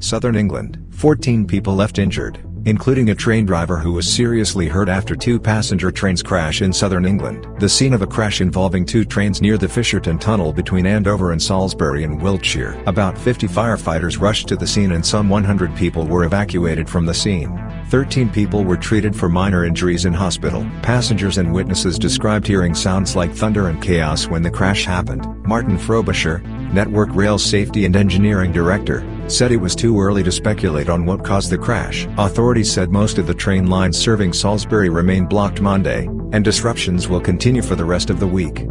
Southern England. 14 people left injured, including a train driver who was seriously hurt after two passenger trains crash in southern England. The scene of a crash involving two trains near the Fisherton Tunnel between Andover and Salisbury in Wiltshire. About 50 firefighters rushed to the scene and some 100 people were evacuated from the scene. 13 people were treated for minor injuries in hospital. Passengers and witnesses described hearing sounds like thunder and chaos when the crash happened. Martin Frobisher, Network Rail Safety and Engineering Director, said it was too early to speculate on what caused the crash. Authorities said most of the train lines serving Salisbury remain blocked Monday, and disruptions will continue for the rest of the week.